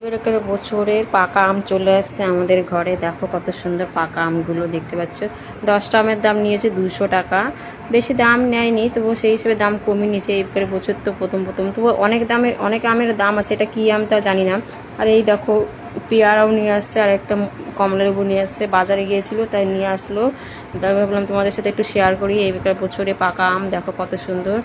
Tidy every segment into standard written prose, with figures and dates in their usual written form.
এবারে বছরের পাকা আম চলে আসছে আমাদের ঘরে। দেখো কত সুন্দর পাকা আমগুলো দেখতে পাচ্ছ। 10টা আমের দাম নিয়েছে 200 টাকা, বেশি দাম নেয়নি, তবু সেই হিসেবে দাম কমিয়ে নিয়েছে। এবারে বছর তো প্রথম তবু অনেক আমের দাম আছে, এটা কী আম তা জানি না। আর এই দেখো পেয়ারাও নিয়ে আসছে, আর একটা কমলালেবু নিয়ে আসছে। বাজারে গিয়েছিল তাই নিয়ে আসলো, তাই ভাবলাম তোমাদের সাথে একটু শেয়ার করি। এইবার বছরে পাকা আম দেখো কত সুন্দর,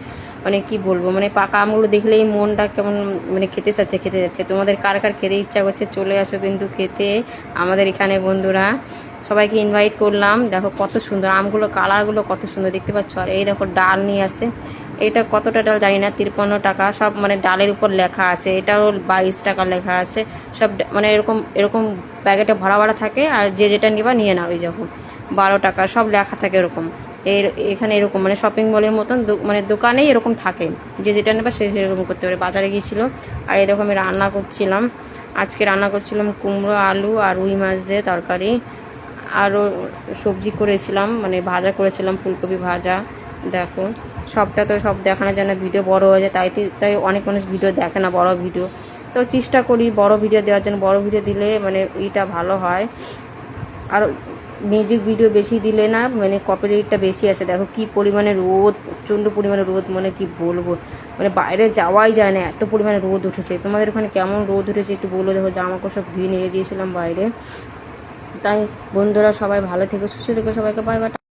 মানে কি বলবো, মানে পাকা আমগুলো দেখলেই মনটা কেমন মানে খেতে যাচ্ছে। তোমাদের কার কার খেতে ইচ্ছা করছে চলে আসো কিন্তু খেতে আমাদের এখানে বন্ধুরা। সবাইকে ইনভাইট করলাম। দেখো কত সুন্দর আমগুলো, কালারগুলো কত সুন্দর দেখতে পাচ্ছ। আর এই দেখো ডাল নিয়ে আসে, এটা কতটা ডাল জানি না, 53 টাকা সব, মানে ডালের উপর লেখা আছে। এটাও 22 টাকা লেখা আছে সব, মানে এরকম এরকম প্যাকেটে ভরা ভরা থাকে। আর যে যেটা নিবা নিয়ে নাও, এই দেখো 12 টাকা সব লেখা থাকে এরকম। এখানে এরকম মানে শপিং মলের মতন মানে দোকানেই এরকম থাকে, যে যেটা নেবে সে সেরকম করতে পারে। বাজারে গিয়েছিলো। আর এই দেখো আমি রান্না করছিলাম, আজকে রান্না করছিলাম কুমড়ো আলু আর রুই মাছ দিয়ে তরকারি। আরও সবজি করেছিলাম, মানে ভাজা করেছিলাম, ফুলকপি ভাজা। দেখো সবটা তো সব দেখানোর জন্য ভিডিও বড় হয়ে যায়, তাই অনেক মানুষ ভিডিও দেখে না বড় ভিডিও। তো চেষ্টা করি বড় ভিডিও দেওয়ার জন্য, বড় ভিডিও দিলে মানে এইটা ভালো হয়। আর মিউজিক ভিডিও বেশি দিলে না মানে কপিরাইটটা বেশি আসে। দেখো কি পরিমাণে রোদ, প্রচণ্ড পরিমাণে রোদ, মানে কি বলবো, মানে বাইরে যাওয়াই যায় না, এত পরিমাণে রোদ উঠেছে। তোমাদের ওখানে কেমন রোদ উঠেছে একটু বলো। দেখো জামাকাপড় সব ধুয়ে নিয়ে দিয়েছিলাম বাইরে। তাই বন্ধুরা সবাই ভালো থেকো, সুস্থ থেকো, সবাইকে বাই বাই।